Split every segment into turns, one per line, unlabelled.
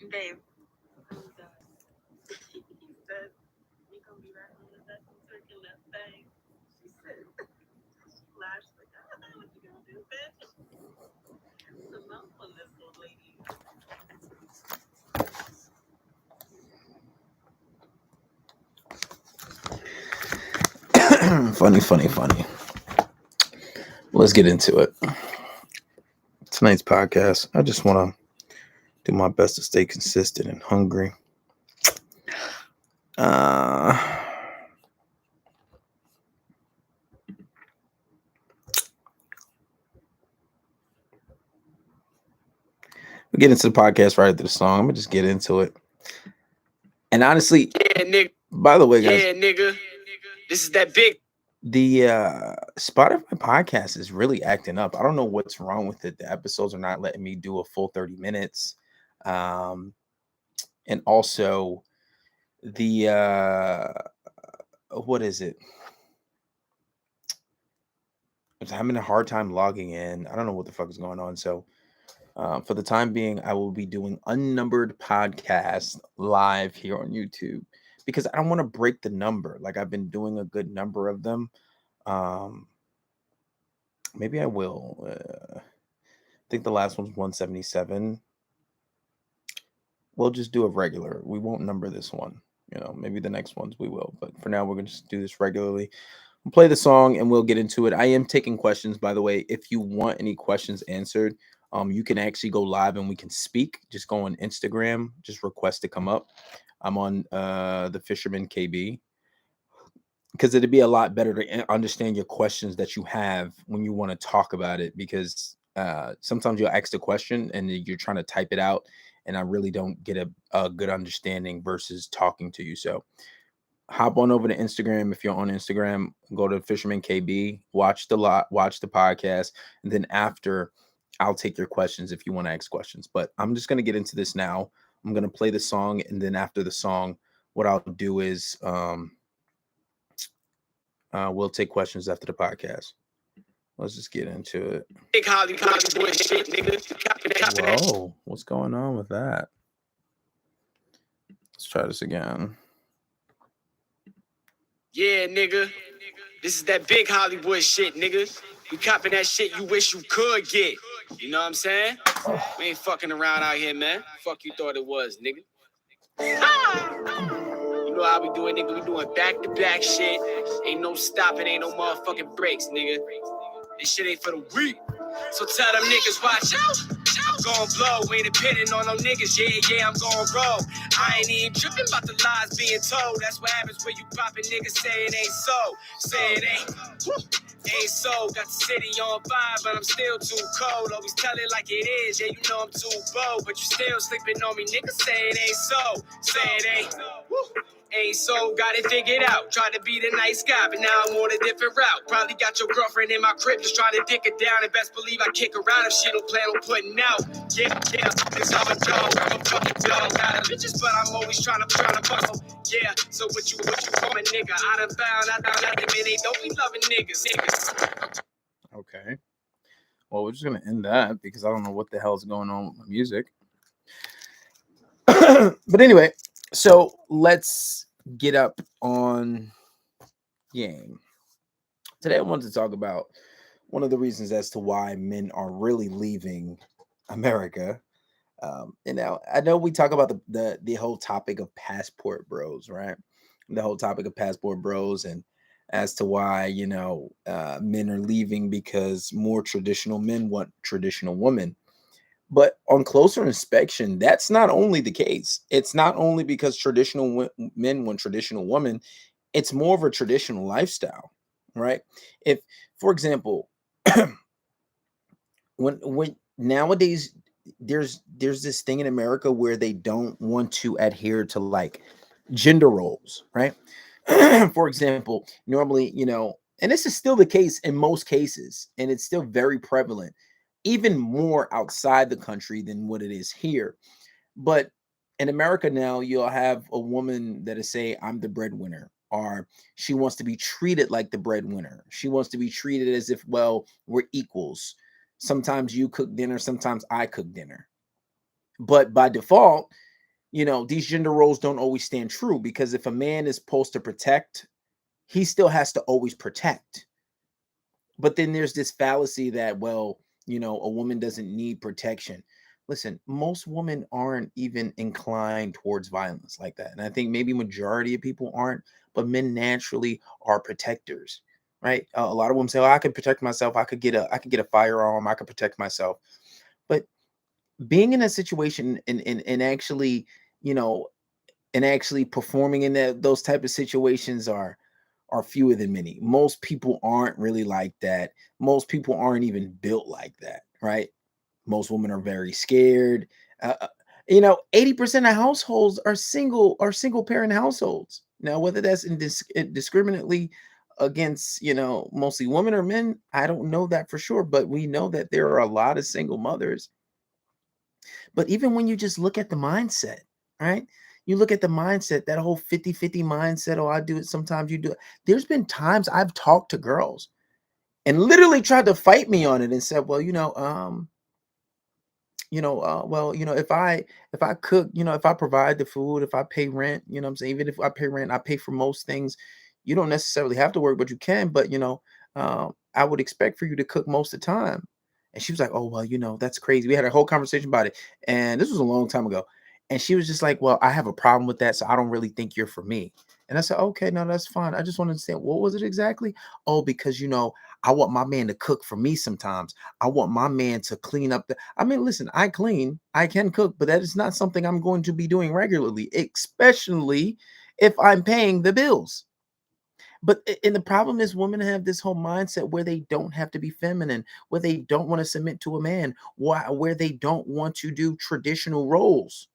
Babe. Oh my God. He said, you gonna be right on the left circle left thing. She said, she flashed like, what you gonna do, bitch? The mouth on this old lady.
Funny. Let's get into it. Tonight's podcast, I just want to do my best to stay consistent and hungry. We'll get into the podcast right after the song. I'm going to just get into it. And honestly,
yeah, nigga.
By the way, guys.
Yeah, nigga. This is that big.
The Spotify podcast is really acting up. I don't know what's wrong with it. The episodes are not letting me do a full 30 minutes. And also the what is it? I'm having a hard time logging in. I don't know what the fuck is going on. So for the time being, I will be doing unnumbered podcasts live here on YouTube because I don't want to break the number. Like I've been doing a good number of them. Maybe I will. I think the last one's 177. We'll just do a regular. We won't number this one. You know, maybe the next ones we will. But for now, we're going to just do this regularly. We'll play the song and we'll get into it. I am taking questions, by the way. If you want any questions answered, you can actually go live and we can speak. Just go on Instagram. Just request to come up. I'm on THEFISHERMENKB. Because it'd be a lot better to understand your questions that you have when you want to talk about it. Because sometimes you'll ask the question and you're trying to type it out. And I really don't get a good understanding versus talking to you. So hop on over to Instagram. If you're on Instagram, go to THEFISHERMENKB, watch the podcast. And then after, I'll take your questions if you want to ask questions. But I'm just going to get into this now. I'm going to play the song. And then after the song, what I'll do is we'll take questions after the podcast. Let's just get into it.
Big Hollywood shit, nigga.
Whoa, what's going on with that? Let's try this again.
Yeah, nigga. This is that big Hollywood shit, nigga. We copping that shit you wish you could get. You know what I'm saying? We ain't fucking around out here, man. Fuck you thought it was, nigga. You know how we do it, nigga. We doing back-to-back shit. Ain't no stopping, ain't no motherfucking breaks, nigga. This shit ain't for the weak. So tell them niggas, watch out. I'm gon' blow, ain't depending on no niggas. Yeah, I'm gon' roll. I ain't even tripping about the lies being told. That's what happens when you poppin' niggas say it ain't so. Say it ain't so. Got the city on fire, but I'm still too cold. Always tell it like it is. Yeah, you know I'm too bold, but you still sleeping on me. Niggas say it ain't so. Say it ain't. Ain't so, got it figured out. Tried to be the nice guy, but now I'm on a different route. Probably got your girlfriend in my crib, just trying to dick it down. And best believe I kick her out if she don't plan on putting out. Yeah, cause I'm a dog, I'm a fucking dog. Got bitches, but I'm always trying to fuck. Yeah, so what you call a nigga? I done found out that they don't be loving niggas.
Okay. Well, we're just gonna end that because I don't know what the hell's going on with my music. But anyway. So let's get up on game. Today I wanted to talk about one of the reasons as to why men are really leaving America. And now I know we talk about the whole topic of passport bros, right? The whole topic of passport bros and as to why, men are leaving because more traditional men want traditional women. But on closer inspection, that's not only the case. It's not only because traditional men want traditional women. It's more of a traditional lifestyle, right? If, for example, when nowadays there's this thing in America where they don't want to adhere to like gender roles, right? For example, normally, and this is still the case in most cases, and it's still very prevalent. Even more outside the country than what it is here. But in America now, you'll have a woman that is say, I'm the breadwinner, or she wants to be treated like the breadwinner. She wants to be treated as if, well, we're equals. Sometimes you cook dinner, sometimes I cook dinner. But by default, you know, these gender roles don't always stand true, because if a man is supposed to protect, he still has to always protect. But then there's this fallacy that, well, you know, a woman doesn't need protection. Listen, most women aren't even inclined towards violence like that. And I think maybe majority of people aren't, but men naturally are protectors, right? A lot of women say, "Oh, I can protect myself. I could get a firearm. I could protect myself." But being in a situation and actually, you know, and actually performing in those type of situations are fewer than many. Most people aren't really like that. Most people aren't even built like that, right? Most women are very scared. Uh, uh, you know, 80% of households are single parent households. Now, whether that's indiscriminately against, you know, mostly women or men, I don't know that for sure, but we know that there are a lot of single mothers. But even when you just look at the mindset, right? You look at the mindset, that whole 50-50 mindset, oh, I do it, sometimes you do it. There's been times I've talked to girls and literally tried to fight me on it and said, well, well, you know, if I cook, you know, if I provide the food, if I pay rent, you know what I'm saying? Even if I pay rent, I pay for most things. You don't necessarily have to work, but you can. But I would expect for you to cook most of the time. And she was like, "Oh, well, you know, that's crazy." We had a whole conversation about it, and this was a long time ago. And she was just like, "Well, I have a problem with that, so I don't really think you're for me." And I said, "Okay, no, that's fine. I just want to understand, what was it exactly?" "Oh, because I want my man to cook for me sometimes. I want my man to clean up the." I mean, listen, I clean, I can cook, but that is not something I'm going to be doing regularly, especially if I'm paying the bills. And the problem is, women have this whole mindset where they don't have to be feminine, where they don't want to submit to a man, where they don't want to do traditional roles.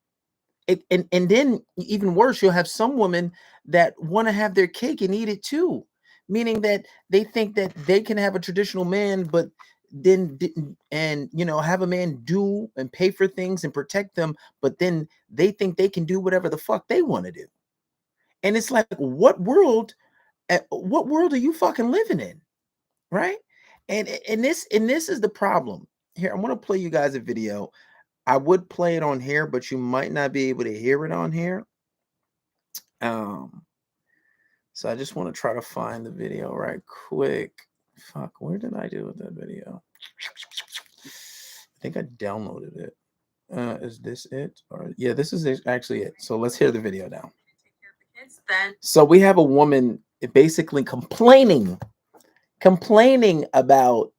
And then even worse, you'll have some women that want to have their cake and eat it too, meaning that they think that they can have a traditional man, but then didn't, and have a man do and pay for things and protect them, but then they think they can do whatever the fuck they want to do. And it's like, what world are you fucking living in, right? And this is the problem. Here, I'm gonna play you guys a video. I would play it on here, but you might not be able to hear it on here. Um, so I just want to try to find the video right quick. Fuck, where did I do with that video? I think I downloaded it. Is this it? Or yeah, this is actually it. So let's hear the video now. So we have a woman basically complaining about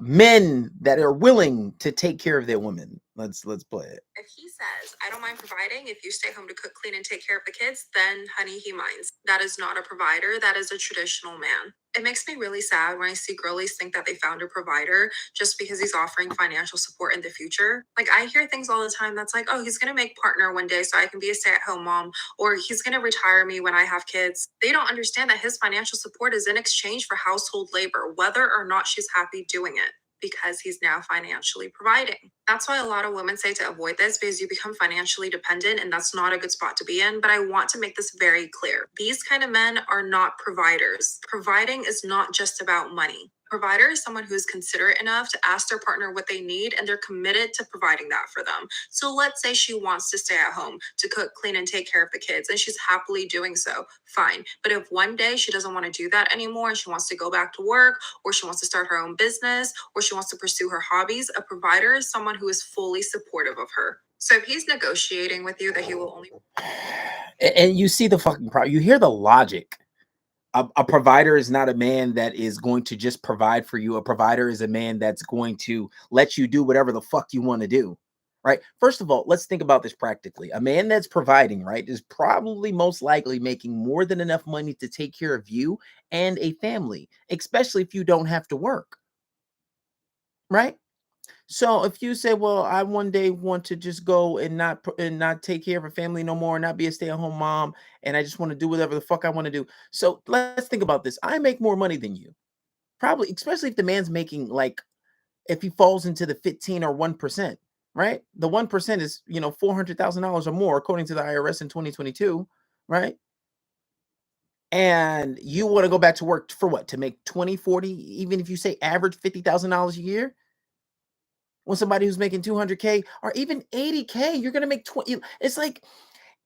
men that are willing to take care of their women. Let's play it.
If he says, I don't mind providing, if you stay home to cook, clean, and take care of the kids, then honey, he minds. That is not a provider. That is a traditional man. It makes me really sad when I see girlies think that they found a provider just because he's offering financial support in the future. Like, I hear things all the time that's like, oh, he's going to make partner one day so I can be a stay-at-home mom, or he's going to retire me when I have kids. They don't understand that his financial support is in exchange for household labor, whether or not she's happy doing it, because he's now financially providing. That's why a lot of women say to avoid this, because you become financially dependent and that's not a good spot to be in. But I want to make this very clear. These kind of men are not providers. Providing is not just about money. Provider is someone who is considerate enough to ask their partner what they need, and they're committed to providing that for them. So let's say she wants to stay at home to cook, clean, and take care of the kids, and she's happily doing so, fine. But if one day she doesn't want to do that anymore and she wants to go back to work, or she wants to start her own business, or she wants to pursue her hobbies, a provider is someone who is fully supportive of her. So if he's negotiating with you that he will only...
And you see the fucking problem. You hear the logic. A provider is not a man that is going to just provide for you. A provider is a man that's going to let you do whatever the fuck you want to do, right? First of all, let's think about this practically. A man that's providing, right, is probably most likely making more than enough money to take care of you and a family, especially if you don't have to work, right? So if you say, well, I one day want to just go and not take care of a family no more, not be a stay-at-home mom, and I just want to do whatever the fuck I want to do. So let's think about this. I make more money than you. Probably, especially if the man's making, like, if he falls into the 15 or 1%, right? The 1% is, $400,000 or more, according to the IRS in 2022, right? And you want to go back to work for what? To make 20, 40, even if you say average $50,000 a year? When somebody who's making 200K or even 80K, you're going to make 20. It's like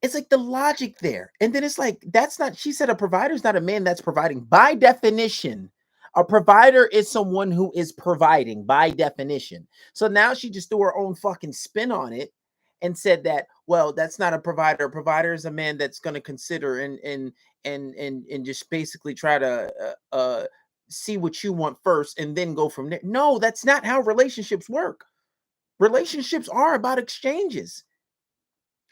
the logic there. And then it's like, that's not, she said a provider is not a man that's providing. By definition, a provider is someone who is providing by definition. So now she just threw her own fucking spin on it and said that, well, that's not a provider. A provider is a man that's going to consider and just basically try to see what you want first and then go from there. No, that's not how relationships work. Relationships are about exchanges.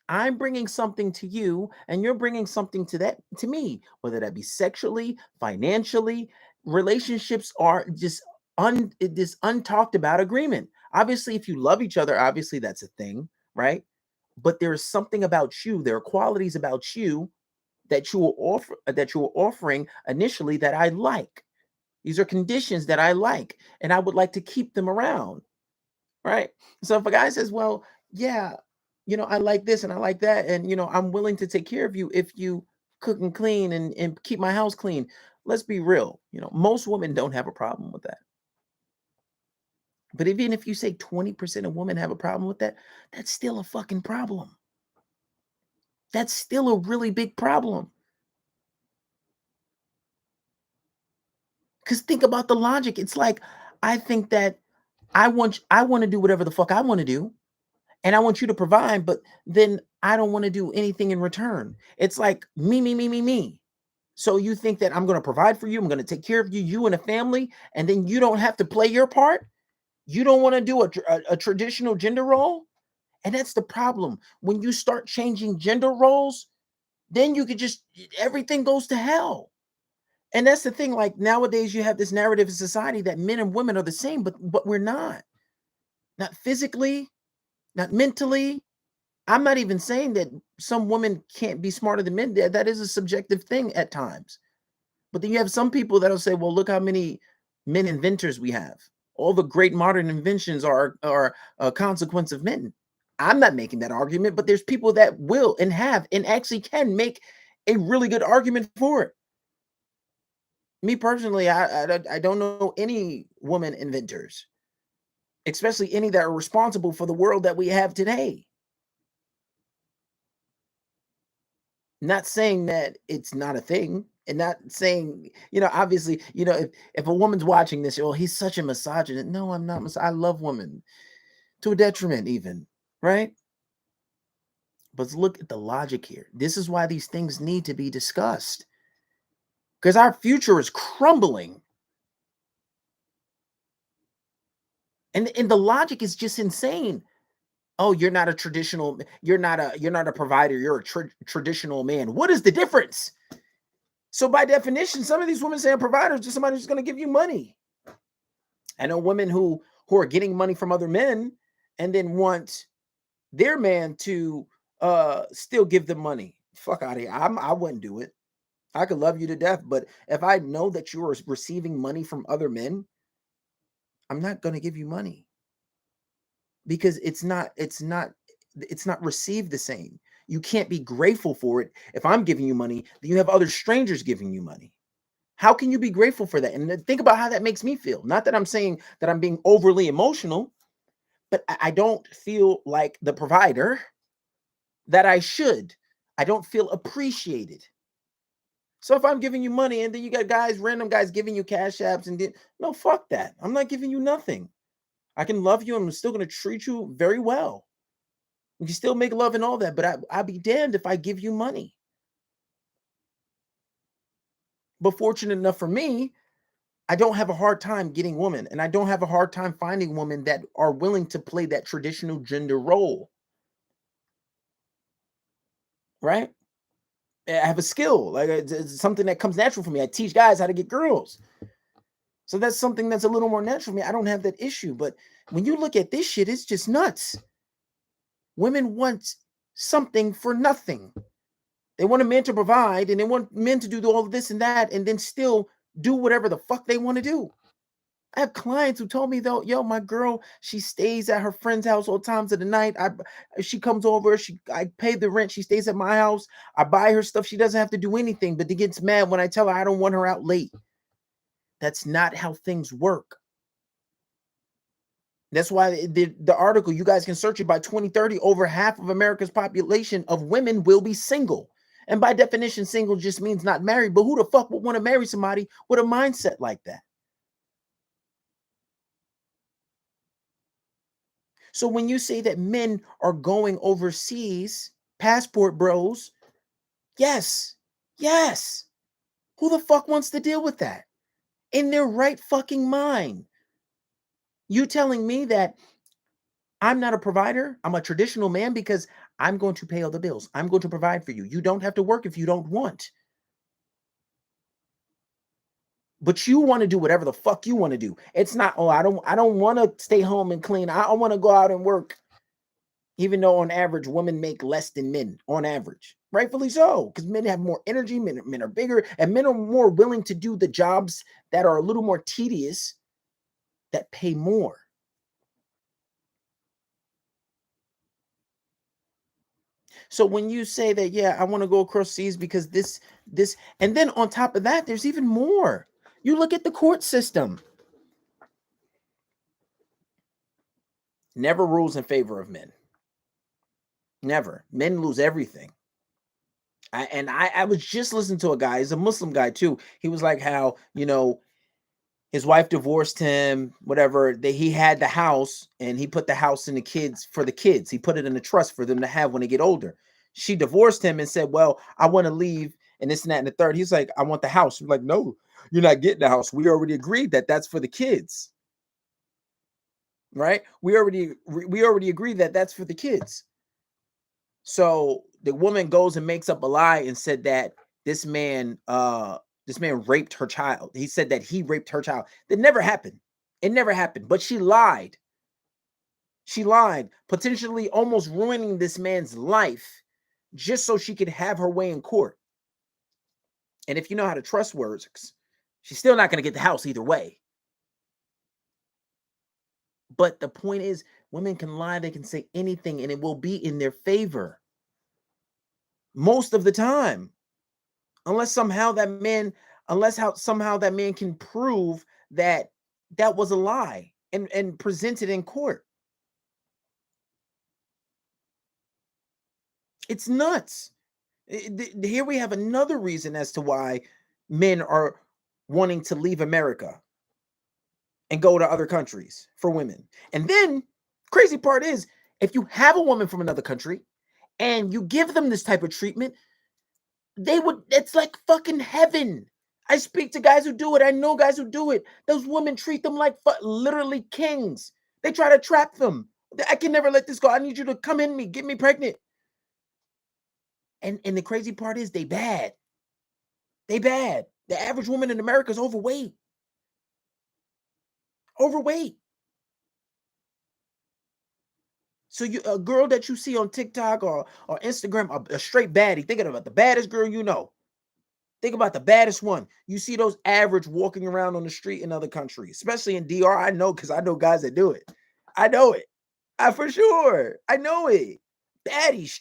I'm bringing something to you and you're bringing something to me, whether that be sexually, financially. Relationships are just this untalked about agreement. Obviously, if you love each other, obviously that's a thing, right? But there is something about you, there are qualities about you that you are offering initially that I like. These are conditions that I like, and I would like to keep them around, right? So if a guy says, well, yeah, I like this and I like that, and I'm willing to take care of you if you cook and clean and keep my house clean. Let's be real. Most women don't have a problem with that. But even if you say 20% of women have a problem with that, that's still a fucking problem. That's still a really big problem. Because think about the logic. It's like, I think that I want to do whatever the fuck I want to do. And I want you to provide, but then I don't want to do anything in return. It's like me, me, me, me, me. So you think that I'm going to provide for you, I'm going to take care of you, you and a family, and then you don't have to play your part? You don't want to do a traditional gender role? And that's the problem. When you start changing gender roles, then you could everything goes to hell. And that's the thing. Like nowadays, you have this narrative in society that men and women are the same, but we're not. Not physically, not mentally. I'm not even saying that some women can't be smarter than men. That is a subjective thing at times. But then you have some people that'll say, well, look how many men inventors we have. All the great modern inventions are a consequence of men. I'm not making that argument, but there's people that will and have and actually can make a really good argument for it. Me personally, I don't know any woman inventors, especially any that are responsible for the world that we have today. Not saying that it's not a thing, and not saying, obviously, if a woman's watching this, oh, he's such a misogynist. No, I'm not. I love women to a detriment, even, right? But look at the logic here. This is why these things need to be discussed, because our future is crumbling. And the logic is just insane. Oh, you're not a provider, you're a traditional man. What is the difference? So by definition, some of these women say a provider is just somebody who's going to give you money. I know women who are getting money from other men and then want their man to still give them money. Fuck out of here. I wouldn't do it. I could love you to death, but if I know that you are receiving money from other men, I'm not going to give you money, because it's not received the same. You can't be grateful for it. If I'm giving you money, then you have other strangers giving you money. How can you be grateful for that? And think about how that makes me feel. Not that I'm saying that I'm being overly emotional, but I don't feel like the provider that I should. I don't feel appreciated. So if I'm giving you money and then you got random guys giving you cash apps no, fuck that. I'm not giving you nothing. I can love you and I'm still going to treat you very well. We can still make love and all that, but I'd be damned if I give you money. But fortunate enough for me, I don't have a hard time getting women, and I don't have a hard time finding women that are willing to play that traditional gender role. Right? I have a skill, like it's something that comes natural for me. I teach guys how to get girls. So that's something that's a little more natural for me. I don't have that issue. But when you look at this shit, it's just nuts. Women want something for nothing. They want a man to provide, and they want men to do all of this and that, and then still do whatever the fuck they want to do. I have clients who told me, though, yo, my girl, she stays at her friend's house all times of the night. She comes over, I pay the rent, she stays at my house, I buy her stuff, she doesn't have to do anything, but she gets mad when I tell her I don't want her out late. That's not how things work. That's why the article, you guys can search it, by 2030, over half of America's population of women will be single. And by definition, single just means not married. But who the fuck would want to marry somebody with a mindset like that? So when you say that men are going overseas, passport bros, yes, yes. Who the fuck wants to deal with that? In their right fucking mind. You telling me that I'm not a provider, I'm a traditional man because I'm going to pay all the bills. I'm going to provide for you. You don't have to work if you don't want. But you want to do whatever the fuck you want to do. It's not, oh, I don't want to stay home and clean. I want to go out and work. Even though on average, women make less than men on average. Rightfully so, because men have more energy, men are bigger, and men are more willing to do the jobs that are a little more tedious, that pay more. So when you say that, yeah, I want to go across seas because this, and then on top of that, there's even more. You look at the court system. Never rules in favor of men. Never. Men lose everything. I was just listening to a guy, he's a Muslim guy too. He was like how, his wife divorced him, whatever. He had the house and he put the house in the kids for the kids. He put it in a trust for them to have when they get older. She divorced him and said, well, I want to leave and this and that and the third. He's like, I want the house. We're like, no, you're not getting the house. We already agreed that that's for the kids. Right? We already agreed that that's for the kids. So the woman goes and makes up a lie and said that this man raped her child. He said that he raped her child. That never happened. It never happened. But she lied. She lied, potentially almost ruining this man's life just so she could have her way in court. And if you know how to trust words, she's still not going to get the house either way. But the point is, women can lie, they can say anything, and it will be in their favor. Most of the time. Unless somehow that man can prove that that was a lie and present it in court. It's nuts. Here we have another reason as to why men are wanting to leave America and go to other countries for women. And then crazy part is, if you have a woman from another country and you give them this type of treatment, it's like fucking heaven. I speak to guys who do it. I know guys who do it. Those women treat them like literally kings. They try to trap them. I can never let this go. I need you to come in me, get me pregnant. And the crazy part is they bad. They bad. The average woman in America is overweight. Overweight. So a girl that you see on TikTok or Instagram, a straight baddie, thinking about the baddest girl you know. Think about the baddest one. You see those average walking around on the street in other countries, especially in DR. I know because I know guys that do it. I know it. For sure. I know it. Baddies,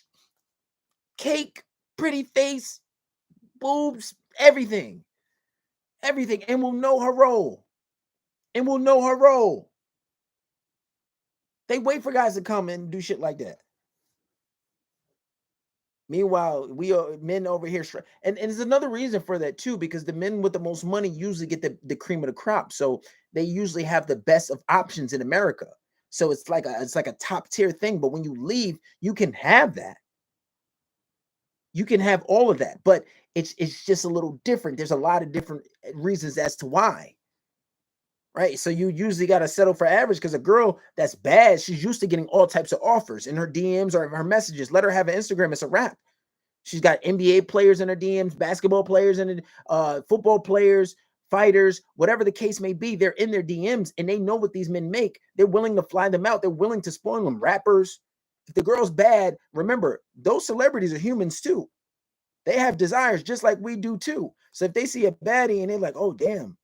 cake, pretty face, boobs, everything. Everything. And will know her role. They wait for guys to come and do shit like that. Meanwhile, we are men over here, and there's another reason for that too, because the men with the most money usually get the cream of the crop. So they usually have the best of options in America. So it's like a top tier thing. But when you leave, you can have that. You can have all of that, but it's just a little different. There's a lot of different reasons as to why. Right. So you usually got to settle for average, because a girl that's bad, she's used to getting all types of offers in her DMs or her messages. Let her have an Instagram. It's a wrap. She's got NBA players in her DMs, basketball players and football players, fighters, whatever the case may be. They're in their DMs and they know what these men make. They're willing to fly them out. They're willing to spoil them. Rappers. If the girl's bad, remember, those celebrities are humans too. They have desires just like we do too. So if they see a baddie and they're like, oh, damn,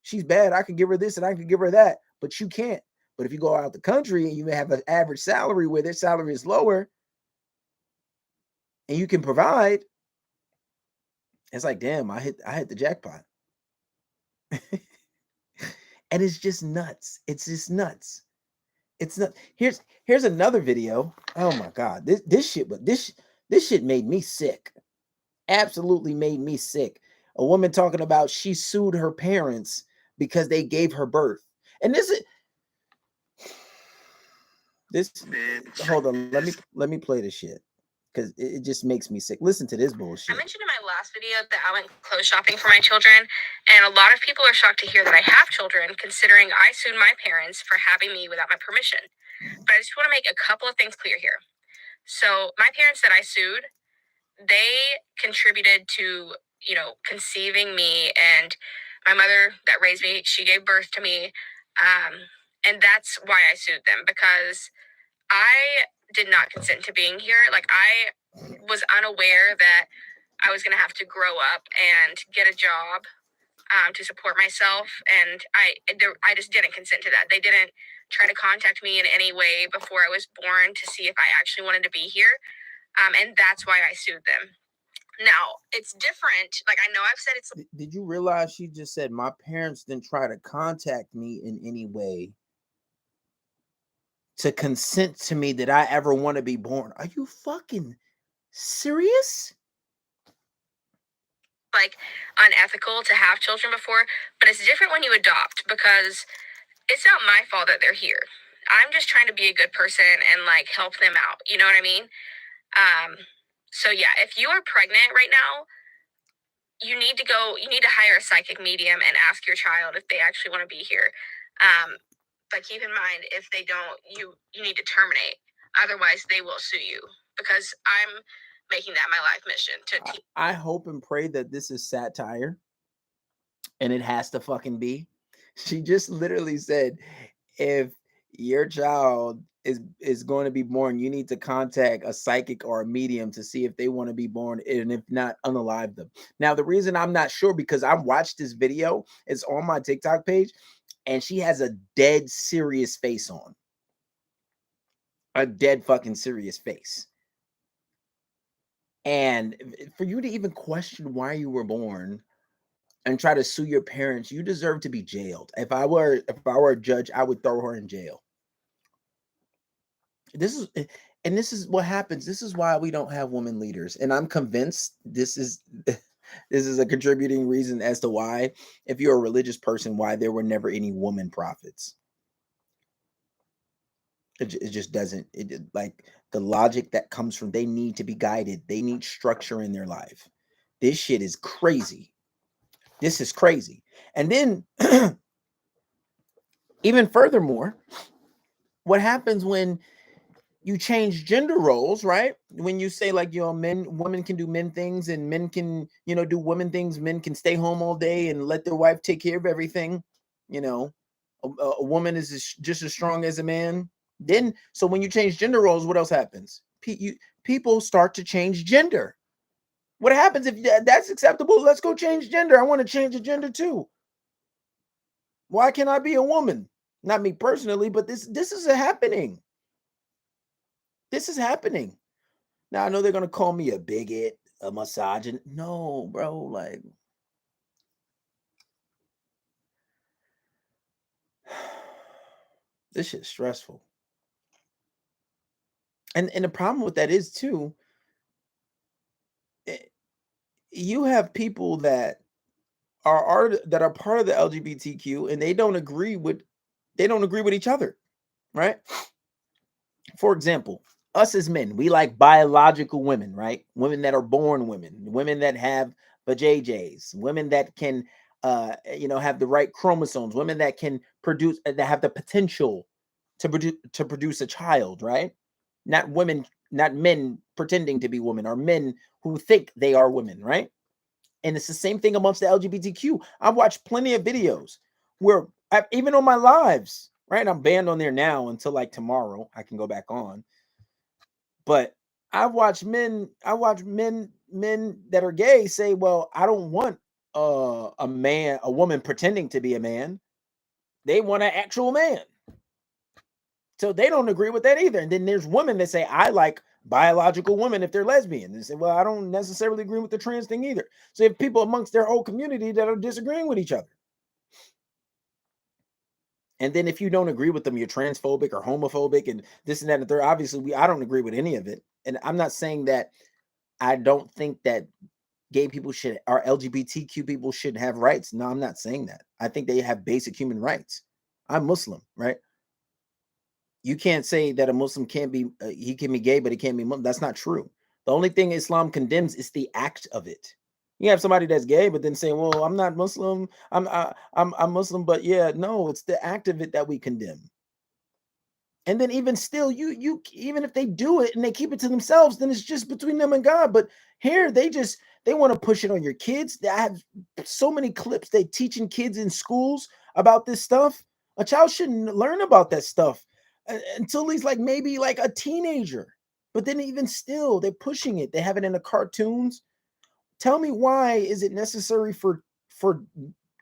she's bad, I can give her this and I can give her that, but you can't. But if you go out the country and you may have an average salary where their salary is lower and you can provide, it's like, damn, I hit the jackpot. And it's just nuts. It's just nuts. It's not. Here's another video. Oh my god, this shit made me sick. Absolutely made me sick. A woman talking about she sued her parents because they gave her birth. And this hold on, let me play this shit because it just makes me sick. Listen to this bullshit.
I mentioned in my last video that I went clothes shopping for my children, and a lot of people are shocked to hear that I have children, considering I sued my parents for having me without my permission. But I just want to make a couple of things clear here. So my parents that I sued, they contributed to, conceiving me, and my mother that raised me, she gave birth to me. And that's why I sued them, because I did not consent to being here. Like, I was unaware that I was going to have to grow up and get a job to support myself. And I just didn't consent to that. They didn't try to contact me in any way before I was born to see if I actually wanted to be here. And that's why I sued them. Now, it's different. Like, I know I've said it's...
Did you realize she just said my parents didn't try to contact me in any way to consent to me that I ever want to be born? Are you fucking serious?
Like, unethical to have children before, but it's different when you adopt, because it's not my fault that they're here. I'm just trying to be a good person and, like, help them out. You know what I mean? So yeah, if you are pregnant right now, you need to hire a psychic medium and ask your child if they actually want to be here. But keep in mind, if they don't, you need to terminate. Otherwise, they will sue you, because I'm making that my life mission to
I hope and pray that this is satire, and it has to fucking be. She just literally said, if your child is going to be born, you need to contact a psychic or a medium to see if they want to be born, and if not, unalive them. Now, the reason I'm not sure, because I watched this video, it's on my TikTok page, and she has a dead serious face on. A dead fucking serious face. And for you to even question why you were born and try to sue your parents, you deserve to be jailed. If I were a judge, I would throw her in jail. This is what happens. This is why we don't have women leaders. And I'm convinced this is a contributing reason as to why, if you're a religious person, why there were never any woman prophets. It just doesn't, like the logic that comes from, they need to be guided. They need structure in their life. This shit is crazy. This is crazy. And then even furthermore, what happens when you change gender roles, right? When you say, like, women can do men things and men can, do women things. Men can stay home all day and let their wife take care of everything. A woman is just as strong as a man. Then, so when you change gender roles, what else happens? People start to change gender. What happens if that's acceptable? Let's go change gender. I want to change the gender too. Why can't I be a woman? Not me personally, but this is happening. This is happening. Now, I know they're going to call me a bigot, a misogynist. No, bro, like, this shit's stressful. And the problem with that is too, you have people that are part of the LGBTQ, and they don't agree with each other, right? For example, us as men, we like biological women, right? Women that are born women that have vajayjays, women that can have the right chromosomes, women that can produce, that have the potential to produce a child, right? Not men pretending to be women, or men who think they are women, right? And it's the same thing amongst the LGBTQ. I've watched plenty of videos where even on my lives, right? I'm banned on there now until like tomorrow. I can go back on. But I've watched men that are gay say, well, I don't want a woman pretending to be a man. They want an actual man. So they don't agree with that either. And then there's women that say, I like biological women if they're lesbian. And say, well, I don't necessarily agree with the trans thing either. So you have people amongst their whole community that are disagreeing with each other. And then if you don't agree with them, you're transphobic or homophobic and this and that and the third. Obviously, I don't agree with any of it. And I'm not saying that I don't think that gay people should, or LGBTQ people should have rights. No, I'm not saying that. I think they have basic human rights. I'm Muslim, right? You can't say that a Muslim can't be, he can be gay, but he can't be Muslim. That's not true. The only thing Islam condemns is the act of it. You have somebody that's gay, but then saying, "Well, I'm not Muslim. I'm Muslim," but yeah, no, it's the act of it that we condemn. And then even still, you even if they do it and they keep it to themselves, then it's just between them and God. But here they want to push it on your kids. I have so many clips they teaching kids in schools about this stuff. A child shouldn't learn about that stuff until he's like maybe like a teenager. But then even still, they're pushing it. They have it in the cartoons. Tell me, why is it necessary for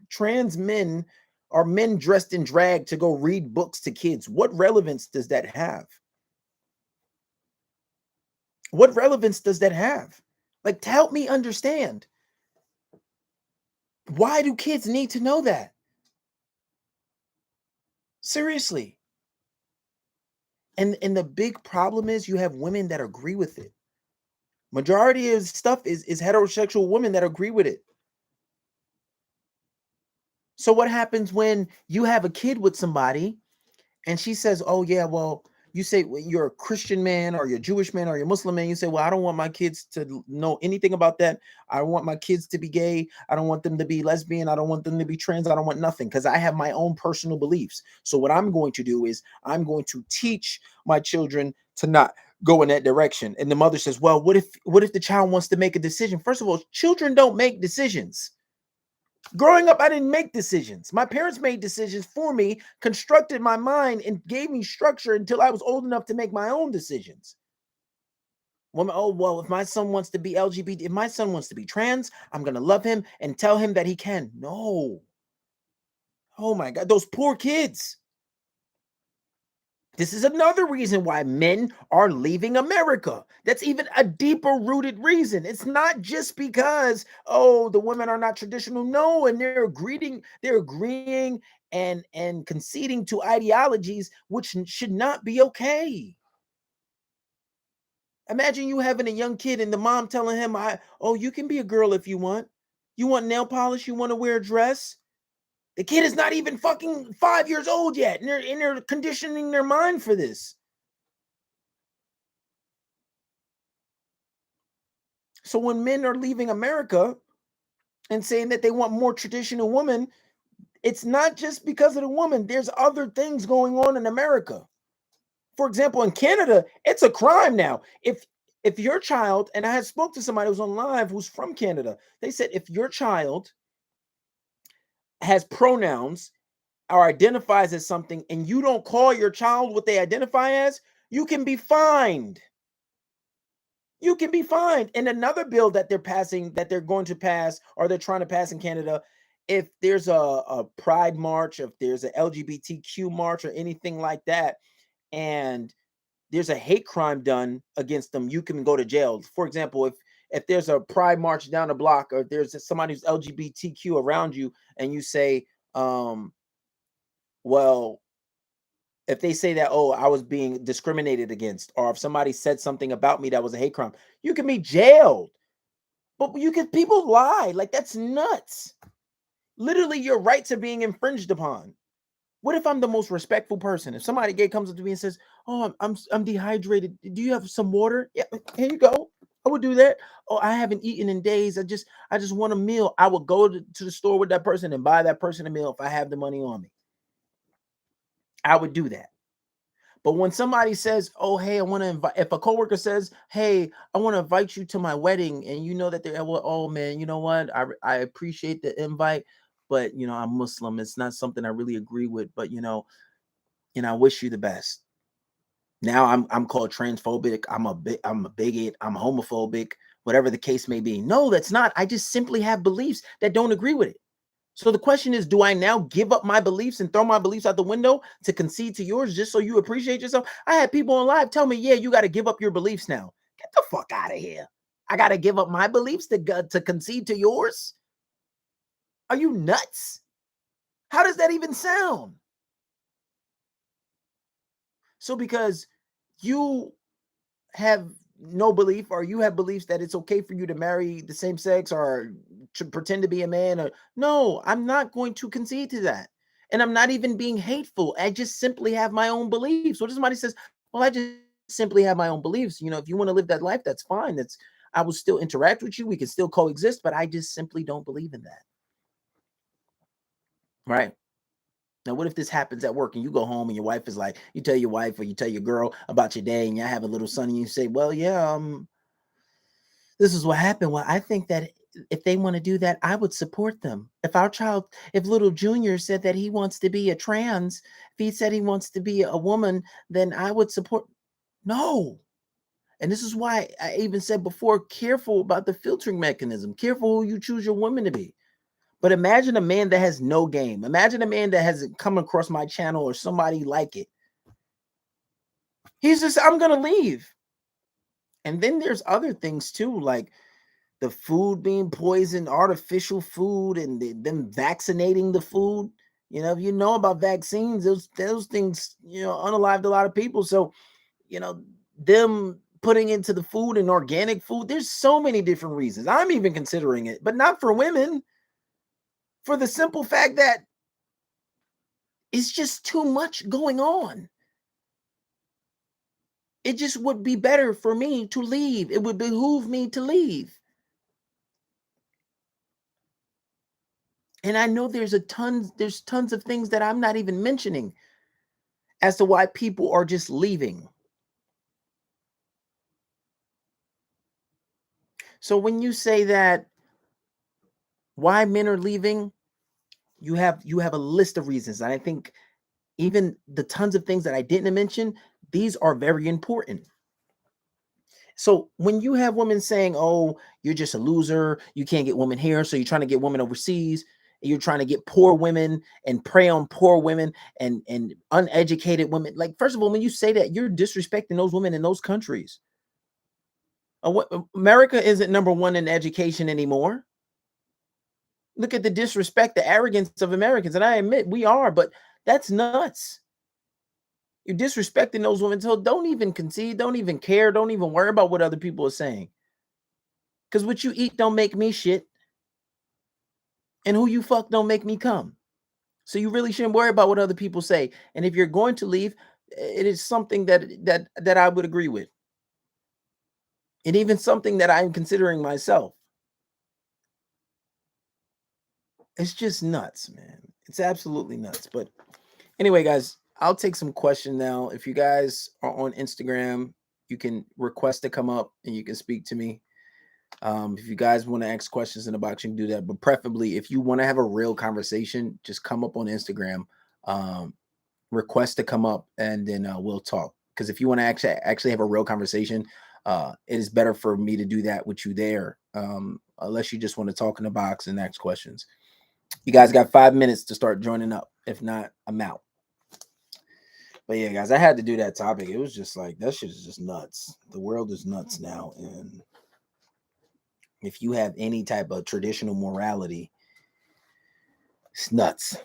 trans men or men dressed in drag to go read books to kids? What relevance does that have? What relevance does that have? Like, to help me understand. Why do kids need to know that? Seriously. And the big problem is you have women that agree with it. Majority of stuff is heterosexual women that agree with it. So what happens when you have a kid with somebody and she says, "Oh yeah, well," you say, well, you're a Christian man or you're a Jewish man or you're a Muslim man. You say, "Well, I don't want my kids to know anything about that. I don't want my kids to be gay. I don't want them to be lesbian. I don't want them to be trans. I don't want nothing, because I have my own personal beliefs. So what I'm going to do is I'm going to teach my children to not go in that direction." And the mother says, "Well, what if the child wants to make a decision?" First of all, children don't make decisions. Growing up, I didn't make decisions. My parents made decisions for me, constructed my mind, and gave me structure until I was old enough to make my own decisions. Well, if my son wants to be LGBT, if my son wants to be trans, I'm going to love him and tell him that he can. No. Oh my God, those poor kids. This is another reason why men are leaving America. That's even a deeper rooted reason. It's not just because, oh, the women are not traditional. No, and they're agreeing and conceding to ideologies which should not be okay. Imagine you having a young kid and the mom telling him, "Oh, you can be a girl if you want. You want nail polish, you want to wear a dress." The kid is not even fucking 5 years old yet, and they're conditioning their mind for this. So when men are leaving America and saying that they want more traditional women, it's not just because of the woman. There's other things going on in America. For example, in Canada, it's a crime now. If your child, and I had spoke to somebody who was on live who's from Canada, they said if your child has pronouns or identifies as something and you don't call your child what they identify as, you can be fined. You can be fined. And another bill that they're going to pass, or they're trying to pass in Canada, if there's a pride march, if there's an LGBTQ march or anything like that, and there's a hate crime done against them, you can go to jail. For example, if there's a pride march down the block, or if there's somebody who's LGBTQ around you, and you say, well, if they say that, "Oh, I was being discriminated against," or if somebody said something about me that was a hate crime, you can be jailed. But people lie. Like, that's nuts. Literally, your rights are being infringed upon. What if I'm the most respectful person? If somebody gay comes up to me and says, "Oh, I'm dehydrated. Do you have some water?" "Yeah, here you go." I would do that. "Oh, I haven't eaten in days. I just want a meal." I would go to the store with that person and buy that person a meal if I have the money on me. I would do that. But when somebody says, "Oh, hey, I want to invite," if a coworker says, "Hey, I want to invite you to my wedding," and you know that they're, "Well, oh man, you know what? I appreciate the invite, but I'm Muslim. It's not something I really agree with, but I wish you the best." Now I'm called transphobic. I'm a bigot. I'm homophobic. Whatever the case may be. No, that's not. I just simply have beliefs that don't agree with it. So the question is, do I now give up my beliefs and throw my beliefs out the window to concede to yours just so you appreciate yourself? I had people on live tell me, "Yeah, you got to give up your beliefs now." Get the fuck out of here. I got to give up my beliefs to concede to yours? Are you nuts? How does that even sound? So because you have no belief, or you have beliefs that it's okay for you to marry the same sex or to pretend to be a man, or no, I'm not going to concede to that. And I'm not even being hateful. I just simply have my own beliefs. What if somebody says, well, I just simply have my own beliefs. If you want to live that life, that's fine. I will still interact with you. We can still coexist, but I just simply don't believe in that. Right? Now, what if this happens at work and you go home and your wife is like, you tell your wife or you tell your girl about your day and you have a little son and you say, well, yeah, this is what happened. Well, I think that if they want to do that, I would support them. If little Junior said that he wants to be a trans, if he said he wants to be a woman, then I would support. No. And this is why I even said before, careful about the filtering mechanism. Careful who you choose your woman to be. But imagine a man that has no game. Imagine a man that hasn't come across my channel or somebody like it. He's just, I'm going to leave. And then there's other things too, like the food being poisoned, artificial food, and them vaccinating the food. If you know about vaccines, those things, unalived a lot of people. So, them putting into the food and organic food, there's so many different reasons. I'm even considering it, but not for women, for the simple fact that it's just too much going on. It just would be better for me to leave. It would behoove me to leave. And I know there's tons of things that I'm not even mentioning as to why people are just leaving. So when you say that why men are leaving, you have a list of reasons. And I think even the tons of things that I didn't mention, these are very important. So when you have women saying, oh, you're just a loser, you can't get women here, so you're trying to get women overseas, you're trying to get poor women and prey on poor women and uneducated women. Like, first of all, when you say that, you're disrespecting those women in those countries. America isn't number one in education anymore. Look at the disrespect, the arrogance of Americans. And I admit we are, but that's nuts. You're disrespecting those women. So don't even concede. Don't even care. Don't even worry about what other people are saying. Because what you eat don't make me shit. And who you fuck don't make me come. So you really shouldn't worry about what other people say. And if you're going to leave, it is something that I would agree with. And even something that I'm considering myself. It's just nuts, man. It's absolutely nuts. But anyway, guys, I'll take some questions now. If you guys are on Instagram, you can request to come up and you can speak to me. If you guys want to ask questions in the box, you can do that. But preferably, if you want to have a real conversation, just come up on Instagram, request to come up, and then we'll talk. Because if you want to actually have a real conversation, it is better for me to do that with you there, unless you just want to talk in the box and ask questions. You guys got 5 minutes to start joining up. If not, I'm out. But yeah, guys, I had to do that topic. It was just like, that shit is just nuts. The world is nuts now. And if you have any type of traditional morality, it's nuts.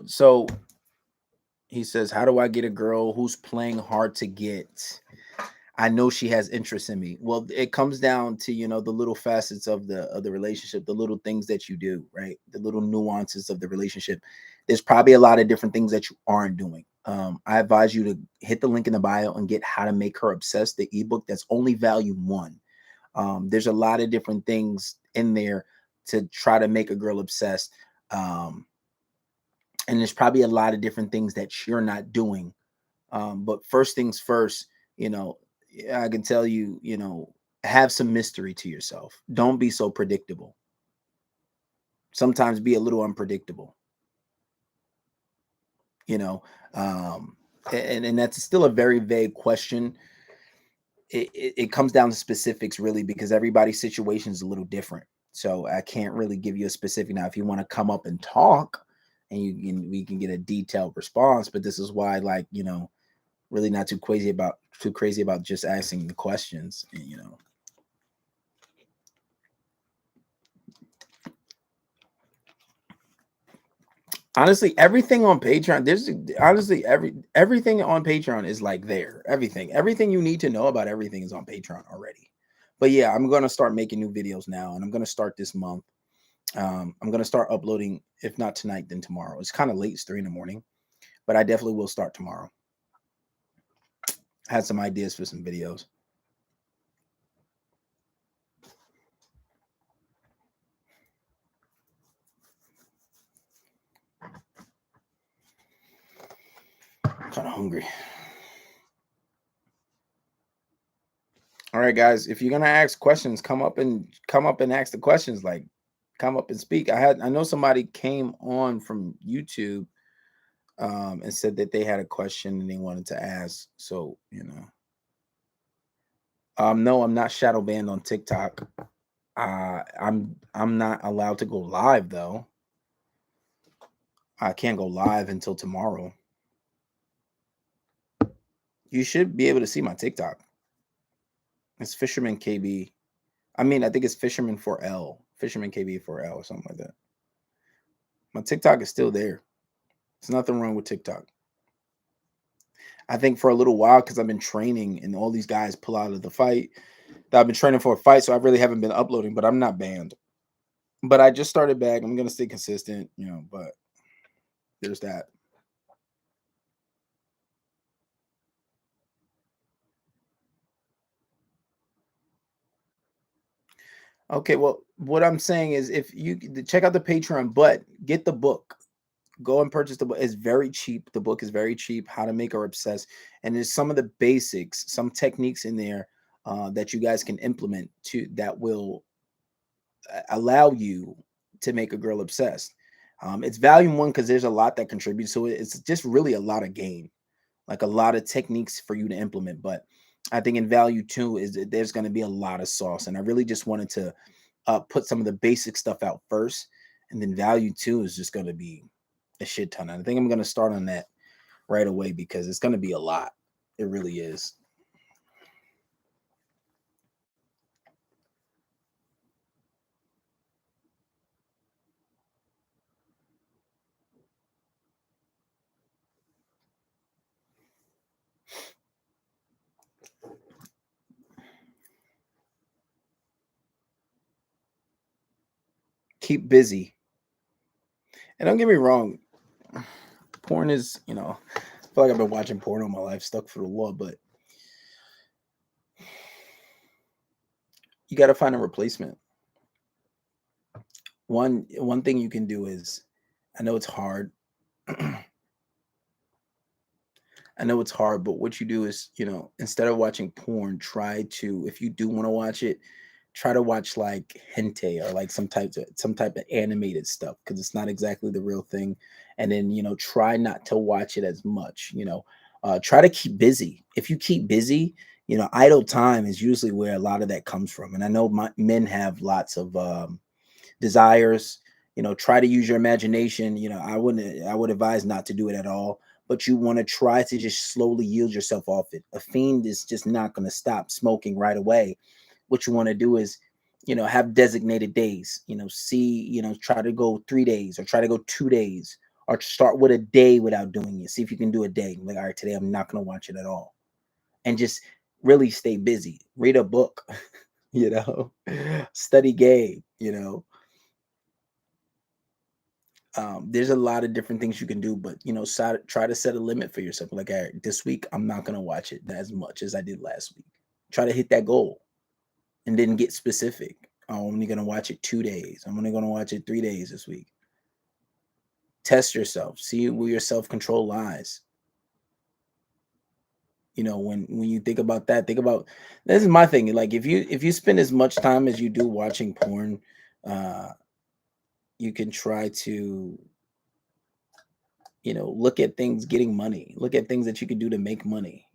So he says, how do I get a girl who's playing hard to get? I know she has interest in me. Well, it comes down to, the little facets of the relationship, the little things that you do, right? The little nuances of the relationship. There's probably a lot of different things that you aren't doing. I advise you to hit the link in the bio and get How to Make Her Obsessed, the ebook. That's only volume 1. There's a lot of different things in there to try to make a girl obsessed. And there's probably a lot of different things that you're not doing. But first things first, I can tell you, have some mystery to yourself. Don't be so predictable. Sometimes be a little unpredictable. And that's still a very vague question. It comes down to specifics, really, because everybody's situation is a little different. So I can't really give you a specific. Now, if you want to come up and talk, and we can get a detailed response, but this is why, really not too crazy about just asking the questions, Honestly, everything on Patreon, there's honestly everything on Patreon is like there. Everything you need to know about everything is on Patreon already. But yeah, I'm gonna start making new videos now, and I'm gonna start this month. I'm gonna start uploading, if not tonight, then tomorrow. It's kind of late, it's 3 in the morning, but I definitely will start tomorrow. I had some ideas for some videos. I'm kind of hungry. All right, guys. If you're gonna ask questions, come up and ask the questions. Like, come up and speak. I know somebody came on from YouTube and said that they had a question and they wanted to ask. So, no, I'm not shadow banned on TikTok. I'm not allowed to go live though. I can't go live until tomorrow. You should be able to see my TikTok. It's Fisherman KB. I mean, I think it's Fisherman 4L, Fisherman KB 4L or something like that. My TikTok is still there. There's nothing wrong with TikTok. I think for a little while, because I've been training and all these guys pull out of the fight, that I've been training for a fight, so I really haven't been uploading, but I'm not banned. But I just started back. I'm gonna stay consistent, but there's that. Okay, well, what I'm saying is if you check out the Patreon, but get the book. Go and purchase the book. It's very cheap. The book is very cheap. How to Make Her Obsessed. And there's some of the basics, some techniques in there that you guys can implement that will allow you to make a girl obsessed. It's volume 1 because there's a lot that contributes to it. It's just really a lot of game, like a lot of techniques for you to implement. But I think in value 2 is that there's going to be a lot of sauce. And I really just wanted to put some of the basic stuff out first. And then value 2 is just going to be a shit ton. And I think I'm going to start on that right away because it's going to be a lot. It really is. Keep busy. And don't get me wrong, porn is, I feel like I've been watching porn all my life, stuck for the law, but you got to find a replacement. One thing you can do is, I know it's hard. I know it's hard, but what you do is, instead of watching porn, try to, if you do want to watch it, try to watch like hentai or like some type of animated stuff because it's not exactly the real thing. And then, try not to watch it as much, try to keep busy. If you keep busy, idle time is usually where a lot of that comes from. And I know men have lots of desires, try to use your imagination. I would advise not to do it at all, but you want to try to just slowly yield yourself off it. A fiend is just not going to stop smoking right away. What you want to do is, have designated days, try to go 3 days or try to go 2 days or start with a day without doing it. See if you can do a day. Like, all right, today I'm not going to watch it at all. And just really stay busy. Read a book, study game, there's a lot of different things you can do, but try to set a limit for yourself. Like, all right, this week I'm not going to watch it as much as I did last week. Try to hit that goal. And then get specific. I'm only going to watch it 2 days. I'm only going to watch it 3 days this week. Test yourself. See where your self-control lies. When you think about that, this is my thing. Like if you spend as much time as you do watching porn, you can try to, look at things getting money. Look at things that you can do to make money.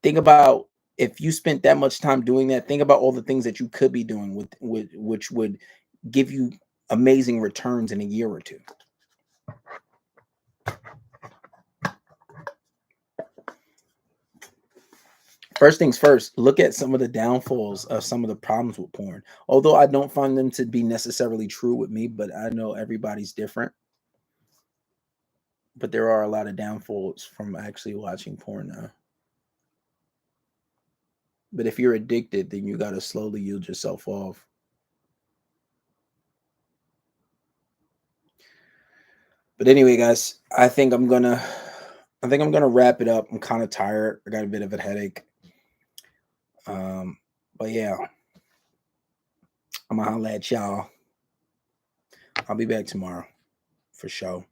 Think about, if you spent that much time doing that, think about all the things that you could be doing with which would give you amazing returns in a year or two. First things first, look at some of the downfalls of some of the problems with porn. Although I don't find them to be necessarily true with me, but I know everybody's different. But there are a lot of downfalls from actually watching porn now. But if you're addicted, then you got to slowly yield yourself off. But anyway, guys, I think I'm gonna wrap it up. I'm kind of tired. I got a bit of a headache. But yeah, I'm gonna holla at y'all. I'll be back tomorrow for sure.